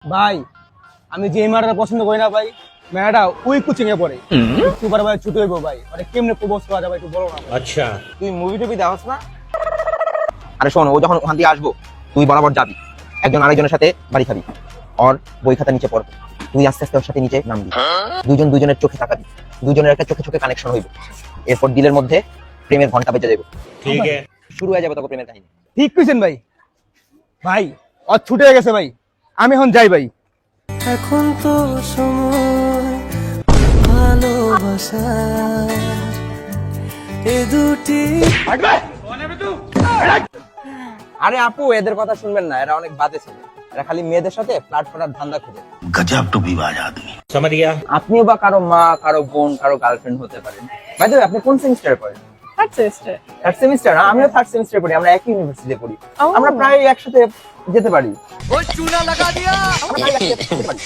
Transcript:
ভাই আমি যে মেয়েটা পছন্দ করি না ভাই, মেয়েটা ওই কোচিং এ পড়ে। সুপার ভাই ছুটি হইব ভাই, মানে কেমনে প্রপোজ করা যাবে একটু বলো না। আচ্ছা তুই মুভি টুভি দেখাস না? আরে শোন, ও যখন ওখান দিয়ে আসবো তুই বরাবর যাবি, একজন আরেকজনের সাথে বাড়ি খাবি, ওর বই খাতা নিচে পড়বে, তুই আস্তে আস্তে ওর সাথে নিচে নামবি, দুজন দুজনের চোখে তাকাবি, দুজনের একটা চোখে চোখে কানেকশন হইবে, এরপর দিলের মধ্যে প্রেমের ঘন্টা বেজে যাবে, ঠিক আছে শুরু হয়ে যাবে তখন প্রেমের কাহিনী। ঠিক কইছেন ভাই। ভাই ও ছুটে হয়ে গেছে ভাই, আমি এখন যাই ভাই। এখন তো সময় ভালোবাসার এ দুটি। আরে আপু, এদের কথা শুনবেন না, এরা অনেক বাজে ছেলে, এরা খালি মেয়েদের সাথে ফ্লার্ট করার ধান্দা খুঁজে। गजब टू विवाद आदमी। समझ गया। আপনিও বা কারো মা, কারো বোন, কারো গার্লফ্রেন্ড হতে পারেন। বাই দ্য ওয়ে, আপনি কোন সেমিস্টারে পড়েন? Third semester. Third semester? আমিও থার্ড সেমিস্টারে পড়ি, আমরা একই ইউনিভার্সিটিতে পড়ি, Oh. আমরা প্রায় একসাথে যেতে পারি। ও চুনা লাগা দিয়া। আমরা প্রায় একসাথে যেতে পারি।